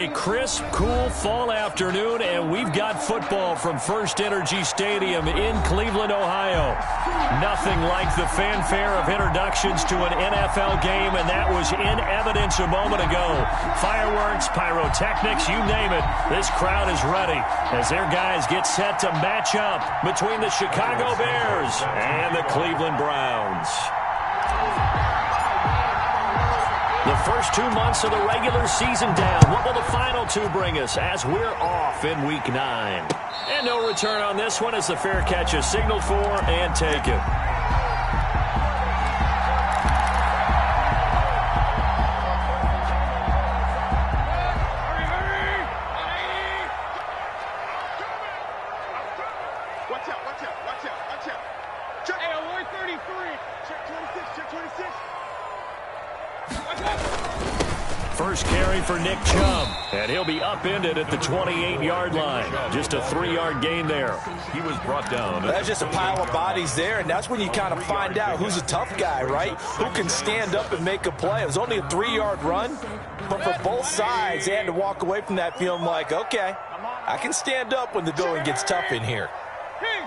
A crisp, cool fall afternoon, and we've got football from First Energy Stadium in Cleveland, Ohio. Nothing like the fanfare of introductions to an NFL game, and that was in evidence a moment ago. Fireworks, pyrotechnics, you name it. This crowd is ready as their guys get set to match up between the Chicago Bears and the Cleveland Browns. The first 2 months of the regular season down. What will the final two bring us as we're off in Week 9? And no return on this one as the fair catch is signaled for and taken. Watch out, watch out, watch out, watch out. Check. Hey, alert 33. Check 26, check 26. First carry for Nick Chubb, and he'll be upended at the 28-yard line. Just a 3-yard gain there. He was brought down. That's just a pile of bodies there, and that's when you kind of find out who's a tough guy, right? Who can stand up and make a play. It was only a 3-yard run, but for both sides, they had to walk away from that feeling like, okay, I can stand up when the going gets tough in here. King.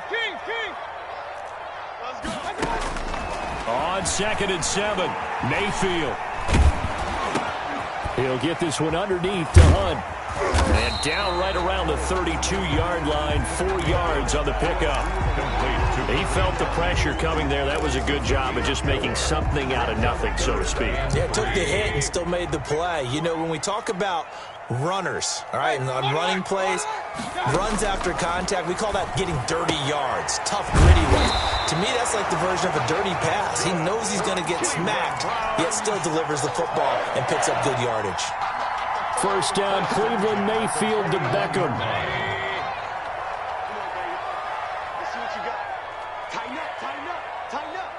Let's go. On 2nd and 7, Mayfield. He'll get this one underneath to Hunt. And down right around the 32-yard line, 4 yards on the pickup. He felt the pressure coming there. That was a good job of just making something out of nothing, so to speak. Yeah, took the hit and still made the play. You know, when we talk about runners, all right, and on running plays, runs after contact, we call that getting dirty yards, tough, gritty ones. To me, that's like the version of a dirty pass. He knows he's going to get smacked, yet still delivers the football and picks up good yardage. First down, Cleveland, Mayfield to Beckham. Let's see what you got. Tighten up, tighten up, tighten up.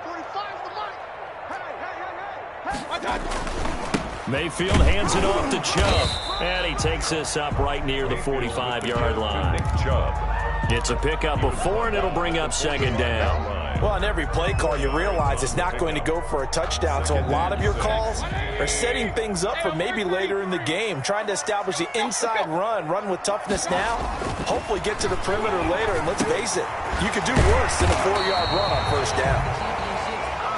45 the mark. Hey. Mayfield hands it off to Chubb, and he takes this up right near the 45-yard line. It's a pickup of 4, and it'll bring up 2nd down. Well, on every play call, you realize it's not going to go for a touchdown, so a lot of your calls are setting things up for maybe later in the game, trying to establish the inside run with toughness now, hopefully get to the perimeter later, and let's face it, you could do worse than a 4-yard run on first down.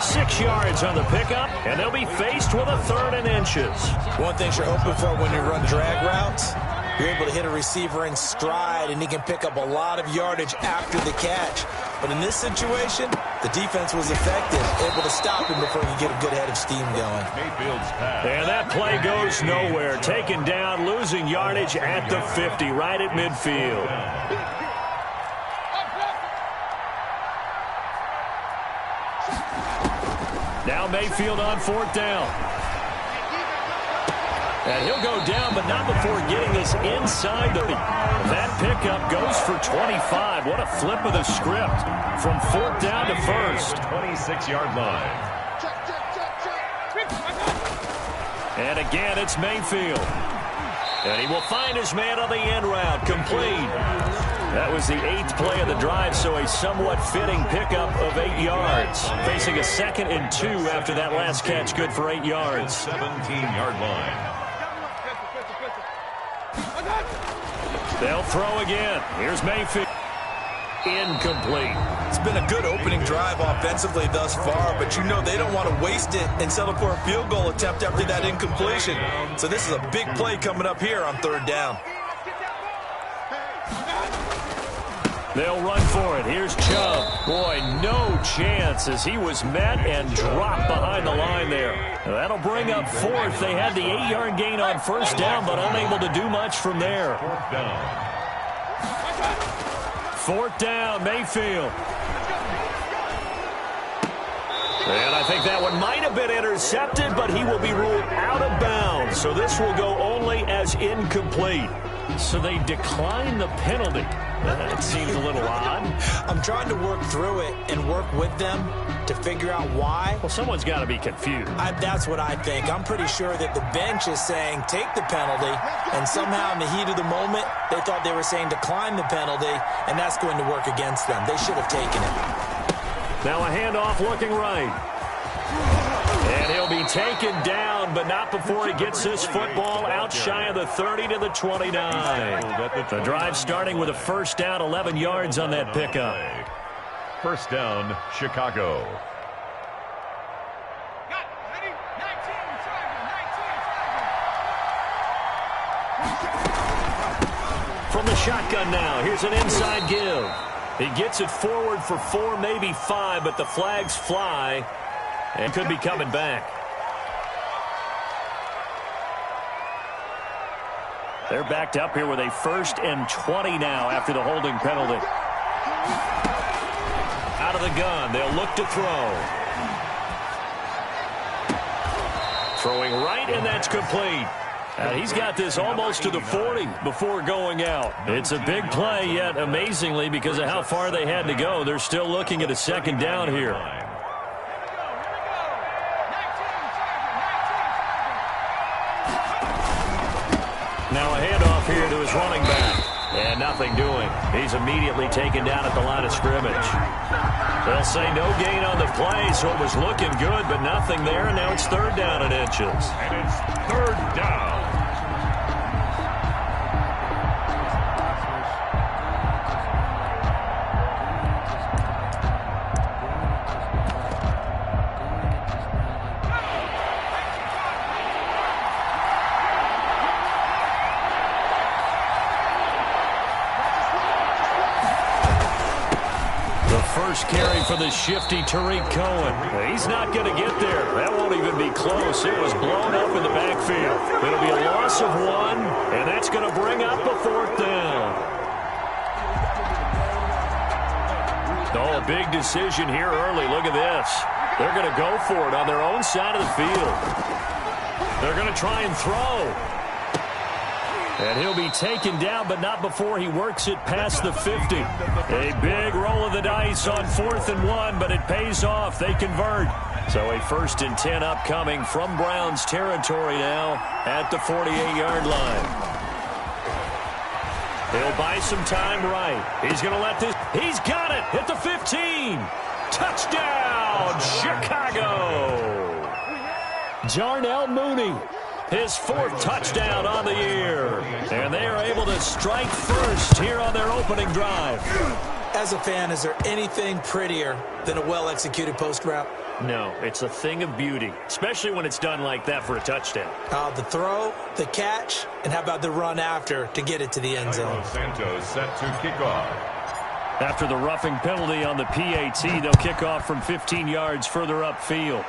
6 yards on the pickup, and they'll be faced with a 3rd and inches. One thing you're hoping for when you run drag routes, you're able to hit a receiver in stride, and he can pick up a lot of yardage after the catch. But in this situation, the defense was effective, able to stop him before he could get a good head of steam going. And that play goes nowhere. Taken down, losing yardage at the 50, right at midfield. Now Mayfield on 4th down. And he'll go down, but not before getting this inside the... That pickup goes for 25. What a flip of the script. From 4th down to 1st. 26-yard line. And again, it's Mayfield. And he will find his man on the end route. Complete. That was the 8th play of the drive, so a somewhat fitting pickup of 8 yards. Facing a 2nd and 2 after that last catch. Good for 8 yards. 17-yard line. They'll throw again. Here's Mayfield. Incomplete. It's been a good opening drive offensively thus far, but you know they don't want to waste it and settle for a field goal attempt after that incompletion. So this is a big play coming up here on 3rd down. They'll run for it. Here's Chubb. Boy, no chance as he was met and dropped behind the line there. That'll bring up 4th. They had the 8-yard gain on first down, but unable to do much from there. 4th down, Mayfield. And I think that one might have been intercepted, but he will be ruled out of bounds. So this will go only as incomplete. So they decline the penalty. That seems a little odd. I'm trying to work through it and work with them to figure out why. Well, someone's got to be confused. That's what I think. I'm pretty sure that the bench is saying take the penalty, and somehow in the heat of the moment, they thought they were saying decline the penalty, and that's going to work against them. They should have taken it. Now a handoff looking right. And And he'll be taken down, but not before he gets this football out shy of the 30 to the 29. The drive starting with a first down, 11 yards on that pickup. First down, Chicago. From the shotgun now, here's an inside give. He gets it forward for 4, maybe 5, but the flags fly and could be coming back. They're backed up here with a 1st and 20 now after the holding penalty. Out of the gun, they'll look to throw. Throwing right, and that's complete. He's got this almost to the 40 before going out. It's a big play, yet amazingly, because of how far they had to go, they're still looking at a second down here. Now a handoff here to his running back. And nothing doing. He's immediately taken down at the line of scrimmage. They'll say no gain on the play, so it was looking good, but nothing there, and now it's 3rd down and inches. And it's 3rd down. First carry for the shifty Tariq Cohen. He's not going to get there. That won't even be close. It was blown up in the backfield. It'll be a loss of 1, and that's going to bring up a 4th down. Oh, a big decision here early. Look at this. They're going to go for it on their own side of the field. They're going to try and throw. And he'll be taken down, but not before he works it past the 50. A big roll of the dice on 4th and 1, but it pays off. They convert. So a 1st and 10 upcoming from Browns territory now at the 48-yard line. He'll buy some time right. He's going to let this. He's got it at the 15. Touchdown, Chicago. Darnell Mooney. His 4th touchdown on the year. And they are able to strike first here on their opening drive. As a fan, is there anything prettier than a well-executed post route? No, it's a thing of beauty, especially when it's done like that for a touchdown. The throw, the catch, and how about the run after to get it to the end zone? Santos set to kick off. After the roughing penalty on the PAT, they'll kick off from 15 yards further upfield.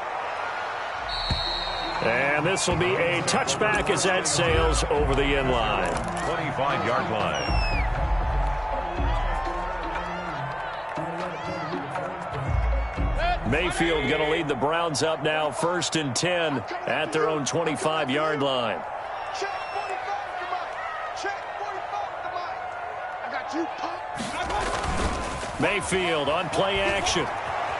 And this will be a touchback as that sails over the end line. 25-yard line. Mayfield going to lead the Browns up now, 1st and 10 at their own 25-yard line. Check 45 to Mike. Check 45 to Mike. I got you, Pop. Mayfield on play action.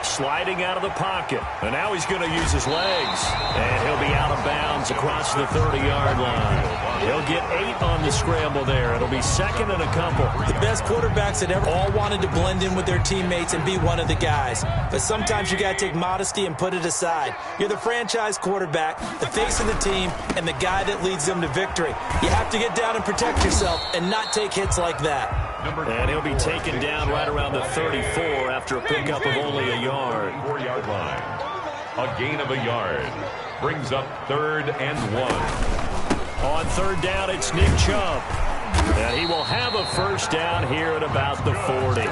Sliding out of the pocket. And now he's going to use his legs. And he'll be out of bounds across the 30-yard line. He'll get 8 on the scramble there. It'll be 2nd and a couple. The best quarterbacks that ever all wanted to blend in with their teammates and be one of the guys. But sometimes you got to take modesty and put it aside. You're the franchise quarterback, the face of the team, and the guy that leads them to victory. You have to get down and protect yourself and not take hits like that. And he'll be taken down right around the 34 after a pickup of only a yard. 4-yard line. A gain of a yard. Brings up 3rd and 1. On 3rd down, it's Nick Chubb. And he will have a first down here at about the 40.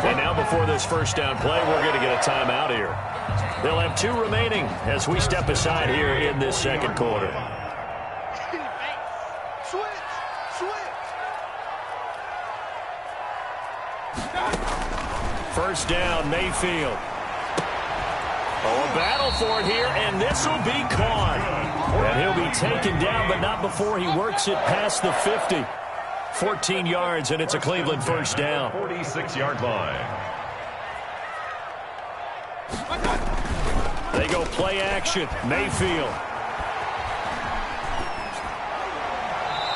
And now before this first down play, we're going to get a timeout here. They'll have 2 remaining as we step aside here in this second quarter. First down, Mayfield. Oh, a battle for it here, and this will be caught. And he'll be taken down, but not before he works it past the 50. 14 yards, and it's a Cleveland first down. 46-yard line. They go play action. Mayfield.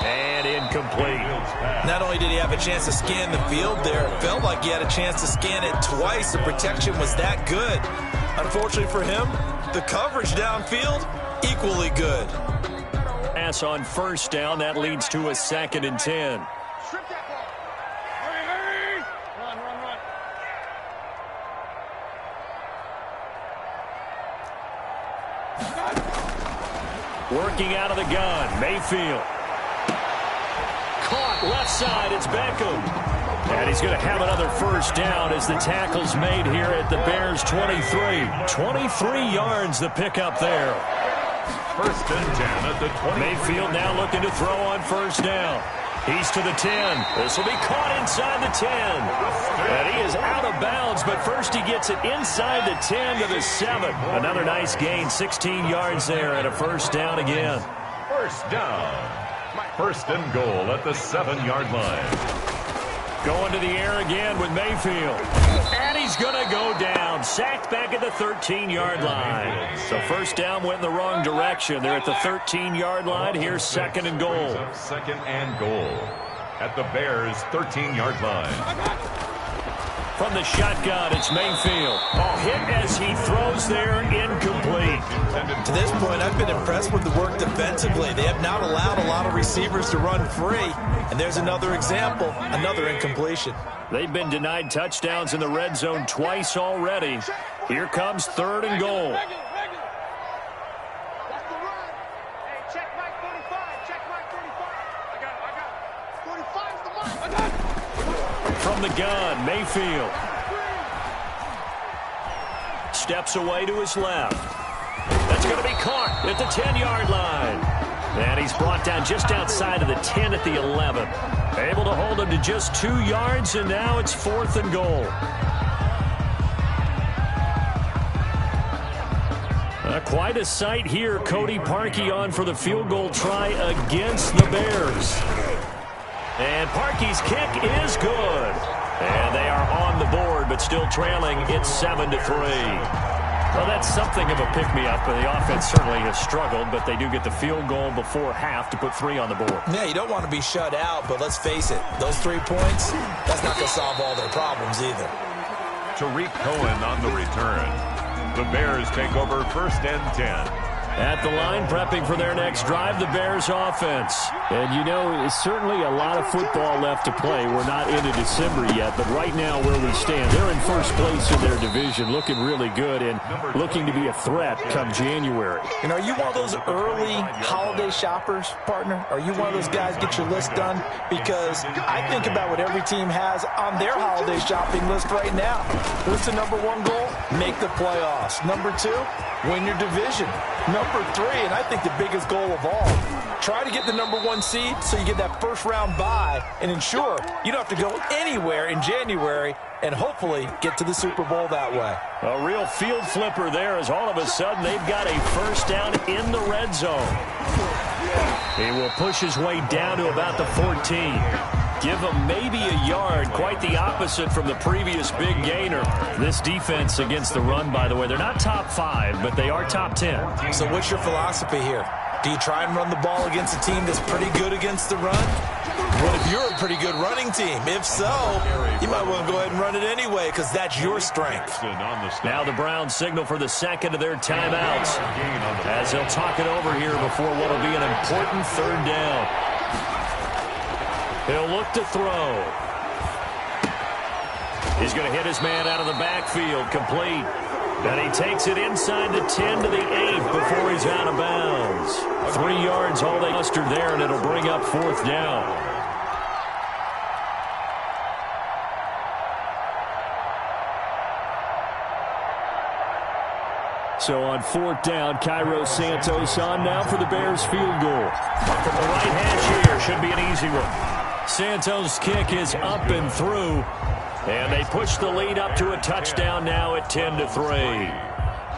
And incomplete. Not only did he have a chance to scan the field there, it felt like he had a chance to scan it twice. The protection was that good. Unfortunately for him, The coverage downfield, equally good. Pass on first down. That leads to a 2nd and 10. Strip that ball. Hurry. Run. Working out of the gun. Mayfield. Caught left side. It's Beckham. And he's going to have another first down as the tackle's made here at the Bears' 23. 23 yards the pickup there. 1st and 10 at the 20. Mayfield now looking to throw on first down. He's to the 10. This will be caught inside the 10. And he is out of bounds, but first he gets it inside the 10 to the 7. Another nice gain, 16 yards there, and a first down again. First down. 1st and goal at the 7-yard line. Going to the air again with Mayfield. And he's going to go down. Sacked back at the 13-yard line. So first down went in the wrong direction. They're at the 13-yard line. Here's 2nd and goal. 2nd and goal at the Bears' 13-yard line. From the shotgun, it's Mayfield. Hit as he throws there, incomplete. To this point, I've been impressed with the work defensively. They have not allowed a lot of receivers to run free. And there's another example, another incompletion. They've been denied touchdowns in the red zone twice already. Here comes 3rd and goal. That's the run. Hey, check Mike 45. Check Mike 45. I got it. 45 is the mark. I got it. From the gun, Mayfield. Steps away to his left. That's going to be caught at the 10-yard line. And he's brought down just outside of the 10 at the 11. Able to hold him to just 2 yards, and now it's 4th and goal. Quite a sight here. Cody Parkey on for the field goal try against the Bears. And Parkey's kick is good. And they are on the board, but still trailing. It's 7-3. Well, that's something of a pick-me-up. The offense certainly has struggled, but they do get the field goal before half to put 3 on the board. Yeah, you don't want to be shut out, but let's face it, those 3 points, that's not going to solve all their problems either. Tariq Cohen on the return. The Bears take over 1st and 10. At the line, prepping for their next drive, the Bears offense. And, you know, it's certainly a lot of football left to play. We're not into December yet, but right now where we stand, they're in first place in their division, looking really good and looking to be a threat come January. And are you one of those early holiday shoppers, partner? Are you one of those guys get your list done? Because I think about what every team has on their holiday shopping list right now. What's the number 1 goal? Make the playoffs. Number 2, win your division. Number 3, and I think the biggest goal of all, try to get the number 1 seed so you get that first-round bye and ensure you don't have to go anywhere in January and hopefully get to the Super Bowl that way. A real field flipper there as all of a sudden they've got a first down in the red zone. He will push his way down to about the 14. Give him maybe a yard, quite the opposite from the previous big gainer. This defense against the run, by the way, they're not top 5, but they are top 10. So what's your philosophy here? Do you try and run the ball against a team that's pretty good against the run? What if you're a pretty good running team? If so, you might want to go ahead and run it anyway because that's your strength. Now the Browns signal for the second of their timeouts as they'll talk it over here before what will be an important 3rd down. He'll look to throw. He's going to hit his man out of the backfield, complete. And he takes it inside the 10 to the 8 before he's out of bounds. 3 yards all they mustered there, and it'll bring up 4th down. So on 4th down, Cairo Santos on now for the Bears field goal. From the right hash here, should be an easy one. Santos' kick is up and through, and they push the lead up to a touchdown now at 10-3.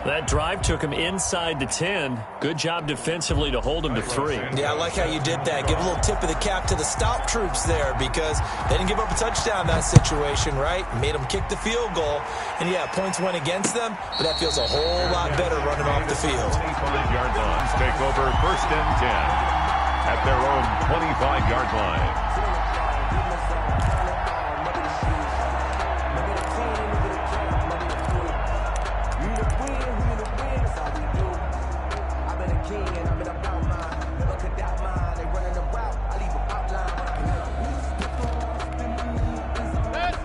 That drive took him inside the 10. Good job defensively to hold him to 3. Yeah, I like how you did that. Give a little tip of the cap to the stop troops there because they didn't give up a touchdown in that situation, right? Made them kick the field goal. And, yeah, points went against them, but that feels a whole lot better running off the field. 25-yard lines take over 1st and 10 at their own 25-yard line.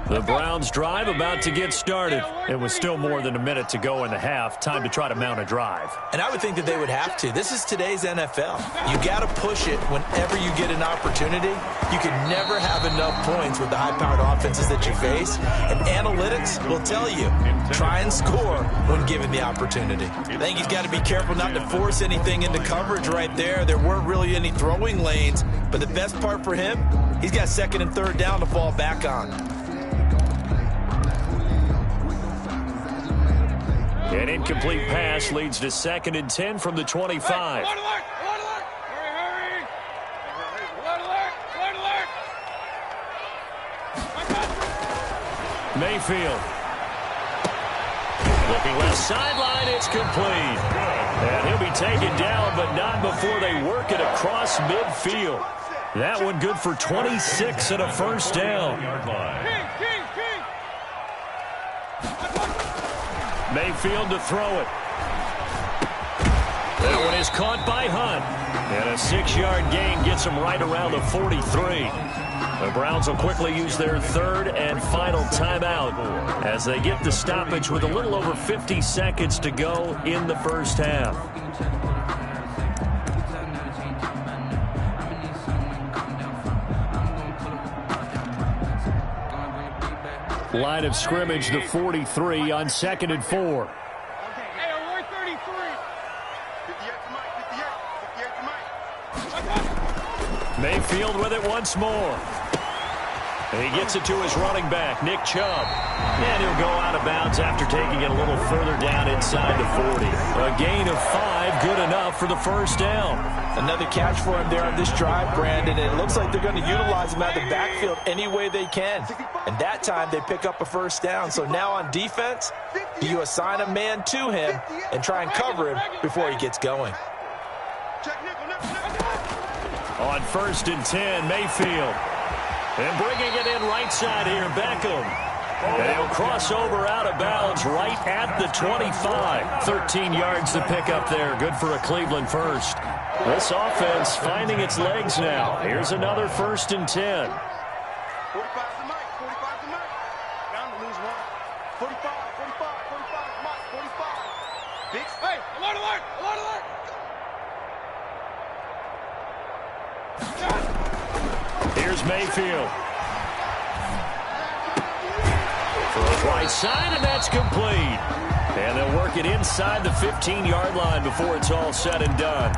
The Browns drive about to get started. It was still more than a minute to go in the half. Time to try to mount a drive. And I would think that they would have to. This is today's NFL. You got to push it whenever you get an opportunity. You can never have enough points with the high-powered offenses that you face. And analytics will tell you, try and score when given the opportunity. I think he's got to be careful not to force anything into coverage right there. There weren't really any throwing lanes. But the best part for him, he's got second and third down to fall back on. An incomplete pass leads to 2nd and 10 from the 25. Mayfield. Looking left sideline, it's complete. And he'll be taken down, but not before they work it across midfield. That one good for 26 and a first down. Mayfield to throw it. That one is caught by Hunt. And a 6-yard gain gets him right around the 43. The Browns will quickly use their third and final timeout as they get the stoppage with a little over 50 seconds to go in the first half. Line of scrimmage, the 43 on 2nd and 4. Mayfield with it once more. And he gets it to his running back, Nick Chubb. And he'll go out of bounds after taking it a little further down inside the 40. A gain of 5, good enough for the first down. Another catch for him there on this drive, Brandon. And it looks like they're going to utilize him out of the backfield any way they can. And that time they pick up a first down. So now on defense, you assign a man to him and try and cover him before he gets going. On 1st and 10, Mayfield. And bringing it in right side here, Beckham. And he'll cross over out of bounds right at the 25. 13 yards to pick up there. Good for a Cleveland first. This offense finding its legs now. Here's another 1st and 10. 45 to Mike, 45 to Mike. Down to lose one. 45, 45, 45 to Mike, 45. Big, hey, alert, alert, alert, alert. Here's Mayfield. Throws right side, and that's complete. And they'll work it inside the 15-yard line before it's all said and done.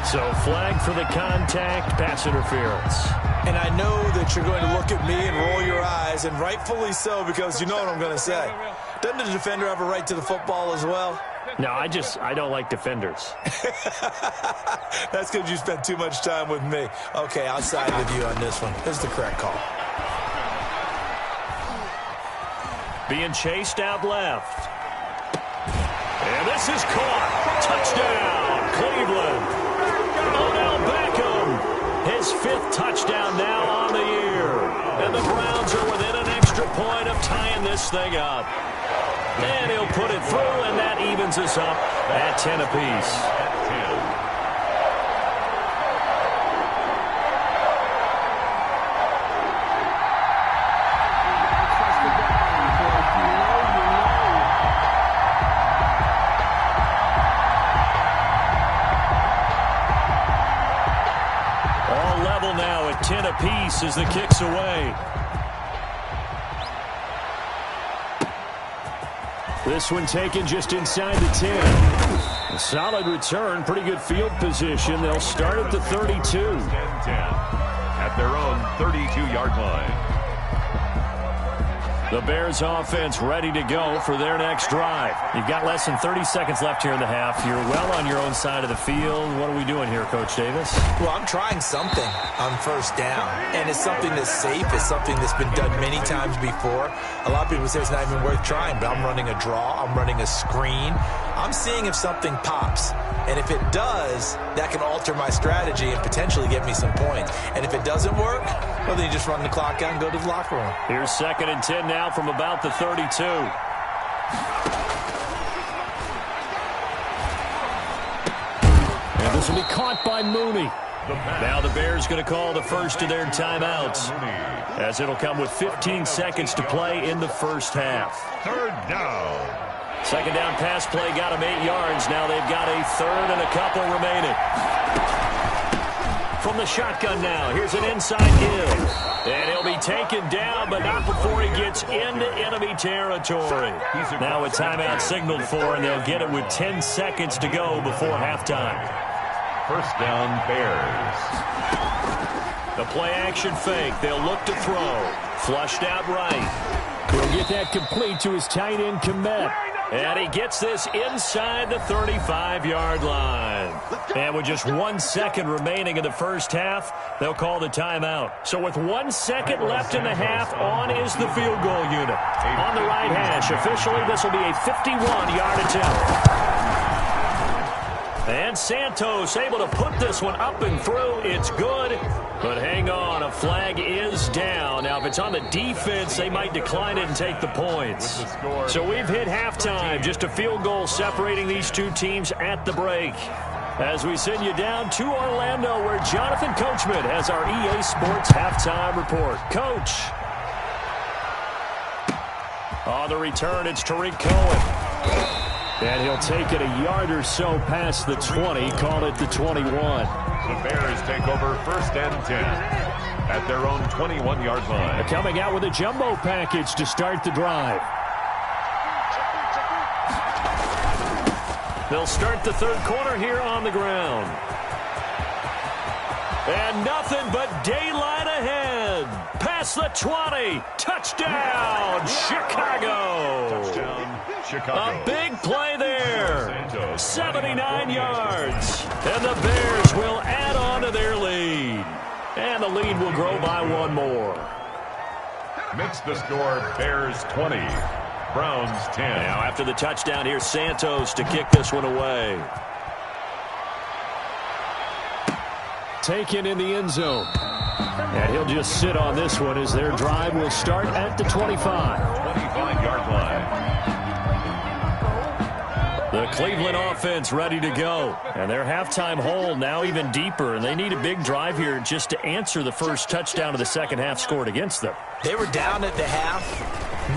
So flag for the contact, pass interference. And I know that you're going to look at me and roll your eyes, and rightfully so, because you know what I'm going to say. Doesn't the defender have a right to the football as well? No, I don't like defenders. That's because you spent too much time with me. Okay, I'll side with you on this one. This is the correct call. Being chased out left. And this is caught. Touchdown, Cleveland. Odell Beckham. His 5th touchdown now on the year. And the Browns are within an extra point of tying this thing up. And he'll put it through, and that evens us up at 10 apiece. All level now at 10 apiece as the kick's away. This one taken just inside the 10. A solid return, pretty good field position. They'll start at the 32. 10-10 at their own 32-yard line. The Bears offense ready to go for their next drive. You've got less than 30 seconds left here in the half. You're well on your own side of the field. What are we doing here, Coach Davis? Well, I'm trying something on first down, and it's something that's safe. It's something that's been done many times before. A lot of people say it's not even worth trying, but I'm running a draw. I'm running a screen. I'm seeing if something pops, and if it does, that can alter my strategy and potentially get me some points. And if it doesn't work, well, then you just run the clock out and go to the locker room. Here's 2nd and 10 now from about the 32. And the This will be caught by Mooney. Now the Bears going to call the first of their timeouts, as it'll come with 15 seconds to play in the first half. Third down. Second down pass play got them 8 yards. Now they've got a third and a couple remaining. From the shotgun now, here's an inside give. And he'll be taken down, but not before he gets into enemy territory. Now a timeout signaled for, and they'll get it with 10 seconds to go before halftime. First down, Bears. The play-action fake. They'll look to throw. Flushed out right. He'll get that complete to his tight end, Komet. And he gets this inside the 35-yard line. And with just 1 second remaining in the first half, they'll call the timeout. So with 1 second left in the half, on is the field goal unit. On the right hash, officially, this will be a 51-yard attempt. And Santos able to put this one up and through. It's good. But hang on, a flag is down. Now, if it's on the defense, they might decline it and take the points. So we've hit halftime. Just a field goal separating these two teams at the break. As we send you down to Orlando, where Jonathan Coachman has our EA Sports halftime report. Coach. On the return, it's Tariq Cohen. And he'll take it a yard or so past the 20, call it the 21. The Bears take over first and 10 at their own 21-yard line. They're coming out with a jumbo package to start the drive. They'll start the third quarter here on the ground. And nothing but daylight ahead. Past the 20. Touchdown, Chicago. Touchdown, Chicago. A big play there. 79 yards. And the Bears will add on to their lead. And the lead will grow by one more. Makes the score Bears 20, Browns 10. Now after the touchdown, here's Santos to kick this one away. Taken in the end zone. And he'll just sit on this one as their drive will start at the 25. 25-yard line. The Cleveland offense ready to go. And their halftime hole now even deeper. And they need a big drive here just to answer the first touchdown of the second half scored against them. They were down at the half.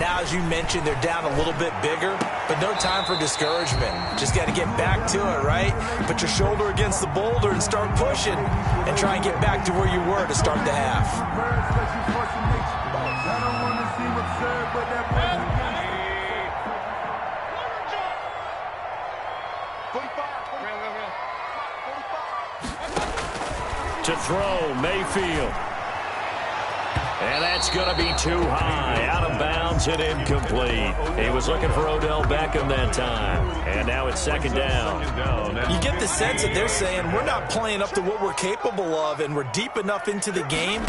Now, as you mentioned, they're down a little bit bigger, but no time for discouragement. Just got to get back to it, right? Put your shoulder against the boulder and start pushing and try and get back to where you were to start the half. To throw, Mayfield. And that's going to be too high. Out of bounds and incomplete. He was looking for Odell Beckham that time. And now it's second down. You get the sense that they're saying we're not playing up to what we're capable of, and we're deep enough into the game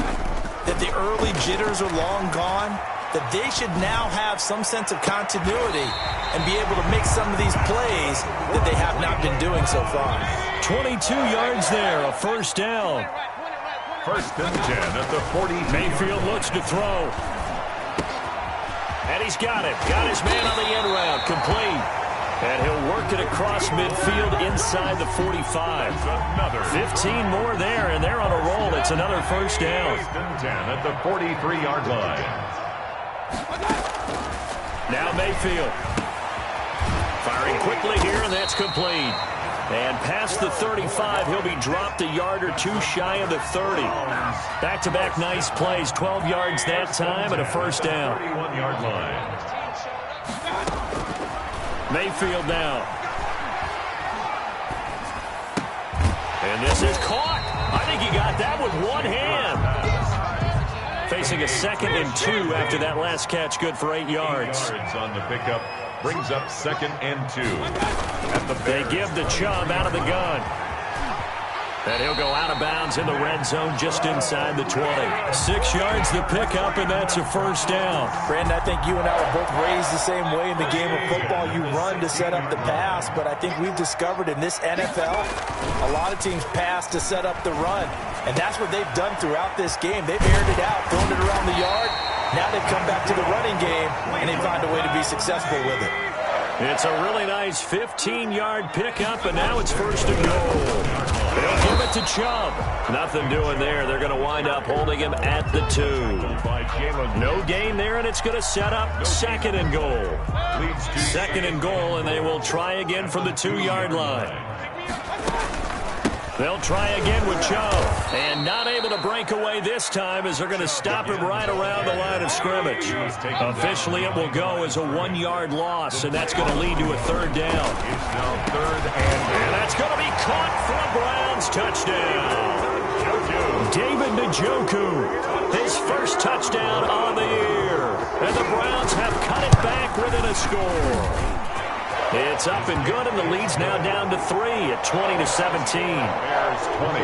that the early jitters are long gone, that they should now have some sense of continuity and be able to make some of these plays that they have not been doing so far. 22 yards there, a first down. First and 10 at the 40. Mayfield looks to throw. And he's got it. Got his man on the end route. Complete. And he'll work it across midfield inside the 45. 15 more there, and they're on a roll. It's another first down. First and 10 at the 43-yard line. Now Mayfield. Firing quickly here, and that's complete. And past the 35, he'll be dropped a yard or two shy of the 30. Back-to-back nice plays, 12 yards that time and a first down. 31-yard line. Mayfield now. And this is caught. I think he got that with one hand. Facing a second and 2 after that last catch, good for 8 yards. On the pickup. Brings up second and 2. They give the Chubb out of the gun. And he'll go out of bounds in the red zone just inside the 20. 6 yards the pickup, and that's a first down. Brandon, I think you and I were both raised the same way in the game of football. You run to set up the pass, but I think we've discovered in this NFL, a lot of teams pass to set up the run. And that's what they've done throughout this game. They've aired it out, thrown it around the yard. Now they've come back to the running game, and they find a way to be successful with it. It's a really nice 15-yard pickup, and now it's first and goal. They'll give it to Chubb. Nothing doing there. They're going to wind up holding him at the 2. No gain there, and it's going to set up second and goal. Second and goal, and they will try again from the 2-yard line. They'll try again with Chubb, and not able to break away this time as they're going to stop him right around the line of scrimmage. Officially, it will go as a 1-yard loss, and that's going to lead to a third down. And that's going to be caught for a Browns touchdown. David Njoku, his first touchdown on the year, and the Browns have cut it back within a score. It's up and good, and the lead's now down to 3 at 20-17. Bears 20,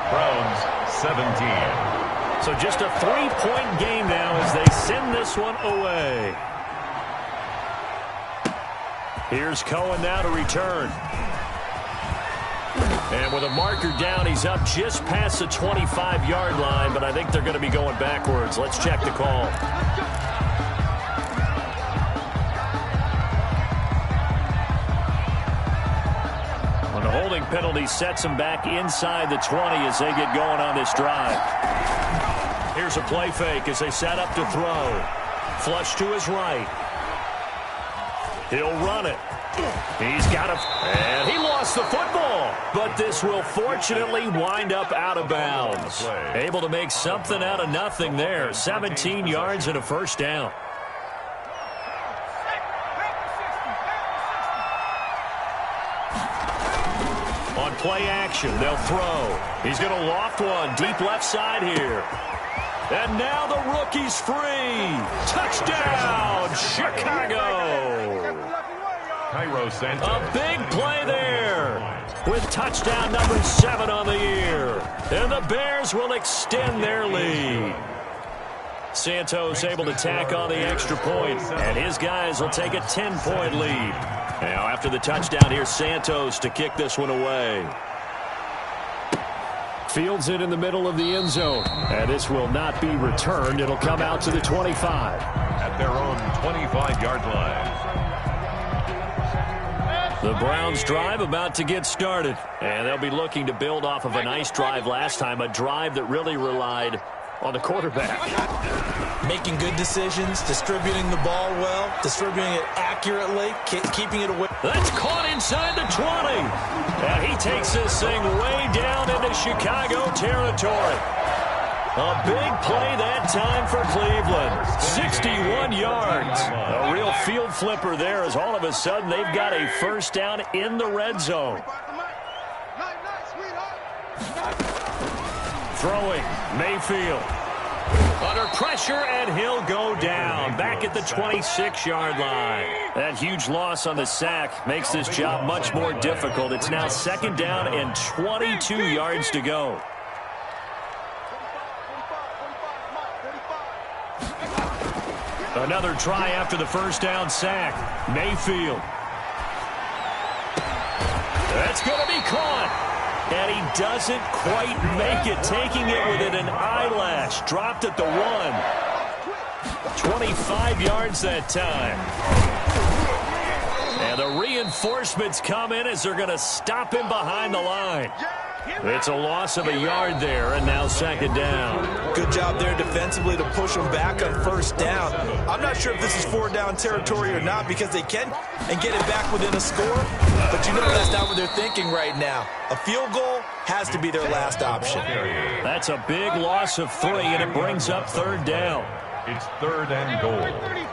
Browns 17. So just a 3-point game now as they send this one away. Here's Cohen now to return. And with a marker down, he's up just past the 25-yard line, but I think they're going to be going backwards. Let's check the call. The holding penalty sets him back inside the 20 as they get going on this drive. Here's a play fake as they set up to throw. Flush to his right. He'll run it. He's got it. And he lost the football. But this will fortunately wind up out of bounds. Able to make something out of nothing there. 17 yards and a first down. On play action, they'll throw. He's going to loft one deep left side here. And now the rookie's free. Touchdown, Chicago. Cairo Santos. A big play there with touchdown number 7 on the year. And the Bears will extend their lead. Santos able to tack on the extra point, and his guys will take a 10-point lead. Now after the touchdown, here's Santos to kick this one away. Fields it in the middle of the end zone, and this will not be returned. It'll come out to the 25. At their own 25-yard line. The Browns drive about to get started, and they'll be looking to build off of a nice drive last time, a drive that really relied on the quarterback. Making good decisions, distributing the ball well, distributing it accurately, keeping it away. That's caught inside the 20. And he takes this thing way down into Chicago territory. A big play that time for Cleveland. 61 yards. A real field flipper there as all of a sudden they've got a first down in the red zone. Throwing, Mayfield. Under pressure, and he'll go down. Back at the 26-yard line. That huge loss on the sack makes this job much more difficult. It's now second down and 22 yards to go. Another try after the first down sack. Mayfield. That's going to be caught. And he doesn't quite make it, taking it within an eyelash. Dropped at the 1. 25 yards that time. And the reinforcements come in as they're going to stop him behind the line. It's a loss of a yard there, and now second down. Good job there defensively to push them back on first down. I'm not sure if this is 4-down territory or not because they can and get it back within a score, but you know that's not what they're thinking right now. A field goal has to be their last option. That's a big loss of 3, and it brings up third down. It's third and goal.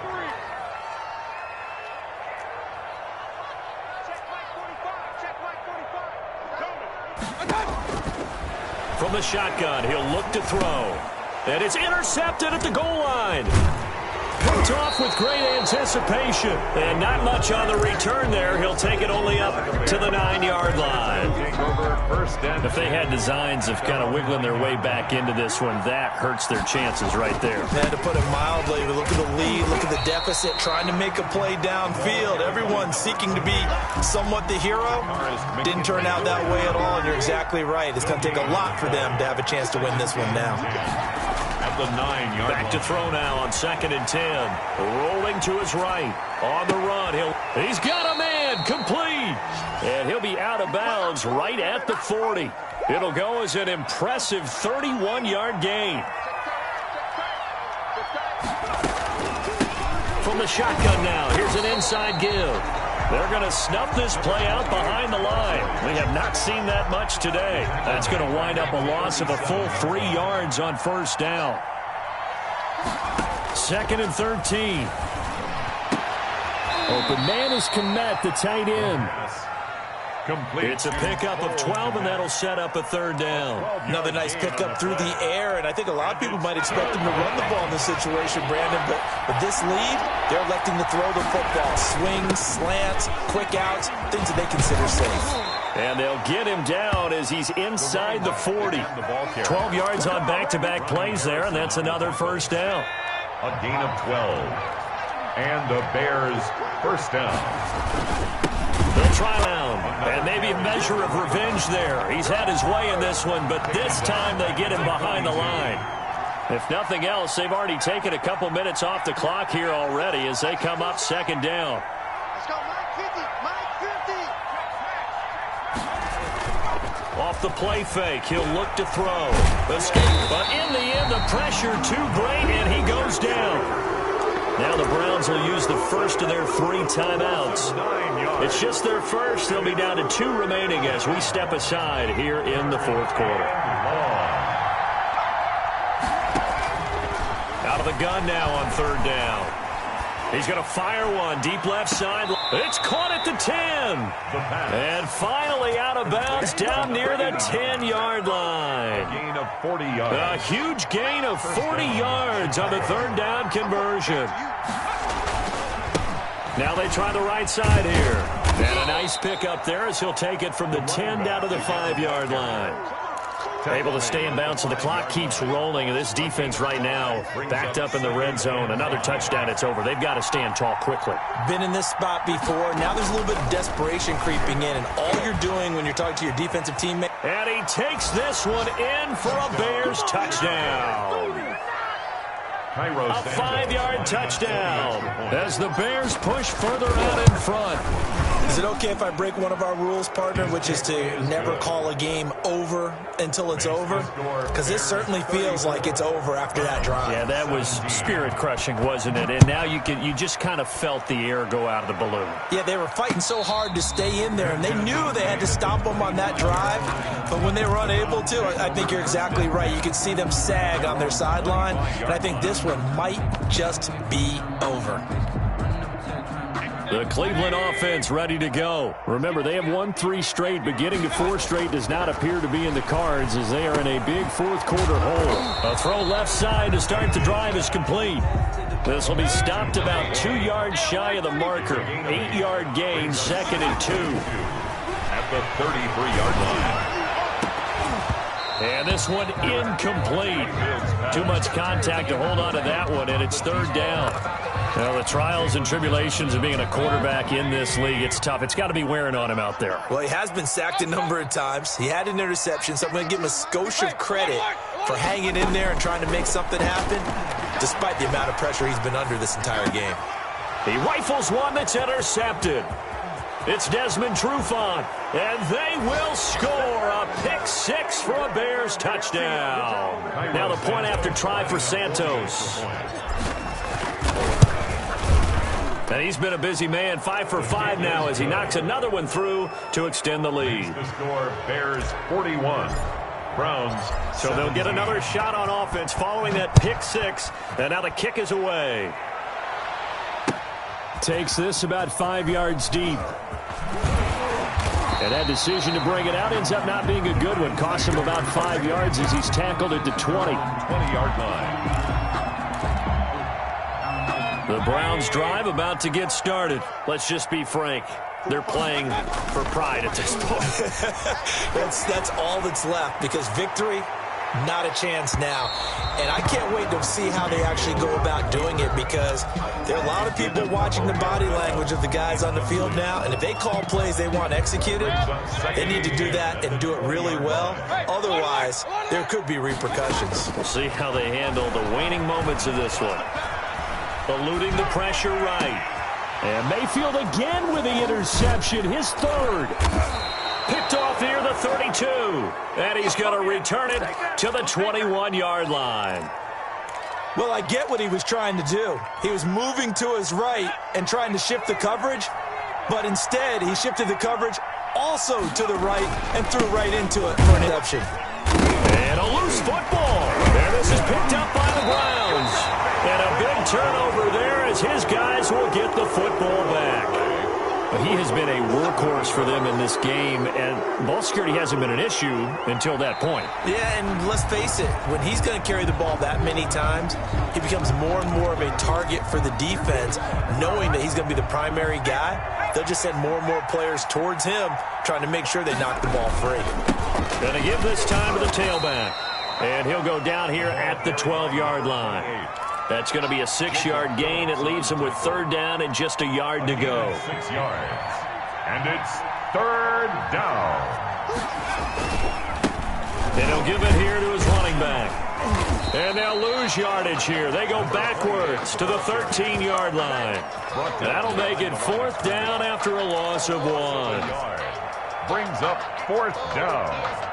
From the shotgun, he'll look to throw. And it's intercepted at the goal line. Picked off with great anticipation. And not much on the return there. He'll take it only up to the 9-yard line. If they had designs of kind of wiggling their way back into this one, that hurts their chances right there. Man, to put it mildly, look at the lead, look at the deficit, trying to make a play downfield. Everyone seeking to be somewhat the hero. Didn't turn out that way at all, and you're exactly right. It's going to take a lot for them to have a chance to win this one now. At the 9-yard Back to throw now on 2nd and 10. Rolling to his right. On the run. He's got a man. Complete. And he'll be out of bounds right at the 40. It'll go as an impressive 31-yard gain. From the shotgun now, here's an inside give. They're going to snuff this play out behind the line. We have not seen that much today. That's going to wind up a loss of a full 3 yards on first down. 2nd and 13. Open man is Kmet, the tight end. Complete. It's a pickup of 12, and that'll set up a 3rd down. Another nice pickup through the air, and I think a lot of people might expect him to run the ball in this situation, Brandon, but with this lead, they're electing to throw the football. Swings, slants, quick outs, things that they consider safe. And they'll get him down as he's inside the 40. 12 yards on back-to-back plays there, and that's another first down. A gain of 12. And the Bears first down. They'll try down, and maybe a measure of revenge there. He's had his way in this one, but this time they get him behind the line. If nothing else, they've already taken a couple minutes off the clock here already as they come up 2nd down. Let's go, Mike 50, Mike 50. Off the play fake, he'll look to throw. Escape, but in the end, the pressure too great, and he goes down. Now the Browns will use the first of their 3 timeouts. It's just their first. They'll be down to 2 remaining as we step aside here in the 4th quarter. Out of the gun now on 3rd down. He's going to fire one deep left side. It's caught at the 10. And finally out of bounds down near the 10-yard line. Gain of 40 yards. A huge gain of 40 yards on the 3rd down conversion. Now they try the right side here. And a nice pick up there as he'll take it from the 10 down to the 5-yard line. Able to stay in bounds, so the clock keeps rolling. And this defense right now backed up in the red zone. Another touchdown, it's over. They've got to stand tall quickly. Been in this spot before. Now there's a little bit of desperation creeping in. And all you're doing when you're talking to your defensive teammate. And he takes this one in for a Bears touchdown. A 5-yard touchdown as the Bears push further out in front. Is it okay if I break one of our rules, partner, which is to never call a game over until it's over? Because this certainly feels like it's over after that drive. Yeah, that was spirit-crushing, wasn't it? And now you just kind of felt the air go out of the balloon. Yeah, they were fighting so hard to stay in there, and they knew they had to stop them on that drive. But when they were unable to, I think you're exactly right. You could see them sag on their sideline, and I think this one might just be over. The Cleveland offense ready to go. Remember, they have won 3 straight, but getting to 4 straight does not appear to be in the cards as they are in a big 4th quarter hole. A throw left side to start the drive is complete. This will be stopped about 2 yards shy of the marker. 8-yard gain, 2nd and 2. At the 33-yard line. And this one incomplete. Too much contact to hold on to that one, and it's 3rd down. Well, the trials and tribulations of being a quarterback in this league, it's tough. It's got to be wearing on him out there. Well, he has been sacked a number of times. He had an interception, so I'm going to give him a skosh of credit for hanging in there and trying to make something happen, despite the amount of pressure he's been under this entire game. He rifles one that's intercepted. It's Desmond Trufant, and they will score a pick-6 for a Bears touchdown. Now the point after try for Santos. And he's been a busy man, 5 for 5 now as he knocks another one through to extend the lead. The score, Bears 41, Browns. So they'll get another shot on offense following that pick-6, and now the kick is away. Takes this about 5 yards deep. And that decision to bring it out ends up not being a good one. Costs him about 5 yards as he's tackled at the 20-yard line. The Browns drive about to get started. Let's just be frank. They're playing for pride at this point. That's all that's left because victory, not a chance now. And I can't wait to see how they actually go about doing it because there are a lot of people watching the body language of the guys on the field now. And if they call plays they want executed, they need to do that and do it really well. Otherwise, there could be repercussions. We'll see how they handle the waning moments of this one. Eluding the pressure right. And Mayfield again with the interception, his third. Picked off near the 32. And he's going to return it to the 21-yard line. Well, I get what he was trying to do. He was moving to his right and trying to shift the coverage, but instead he shifted the coverage also to the right and threw right into it for an interception. And a loose football. And this is picked up by the Browns. And a big turnover there as his guys will get the football back. He has been a workhorse for them in this game, and ball security hasn't been an issue until that point. Yeah, and let's face it, when he's going to carry the ball that many times, he becomes more and more of a target for the defense, knowing that he's going to be the primary guy. They'll just send more and more players towards him, trying to make sure they knock the ball free. Going to give this time to the tailback, and he'll go down here at the 12-yard line. That's going to be a 6-yard gain. It leaves him with third down and just a yard to go. 6 yards. And it's third down. And he'll give it here to his running back. And they'll lose yardage here. They go backwards to the 13-yard line. That'll make it fourth down after a loss of 1. Brings up fourth down.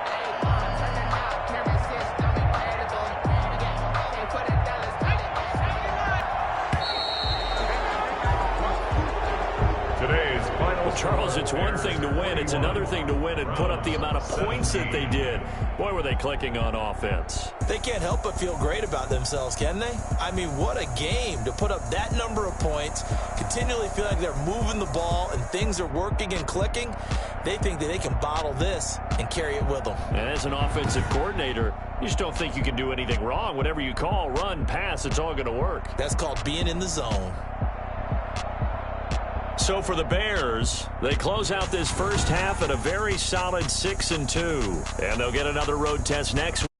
Charles, it's one thing to win. It's another thing to win and put up the amount of points that they did. Boy, were they clicking on offense. They can't help but feel great about themselves, can they? I mean, what a game to put up that number of points, continually feel like they're moving the ball and things are working and clicking. They think that they can bottle this and carry it with them. And as an offensive coordinator, you just don't think you can do anything wrong. Whatever you call, run, pass, it's all going to work. That's called being in the zone. So for the Bears, they close out this first half at a very solid 6-2. And they'll get another road test next week.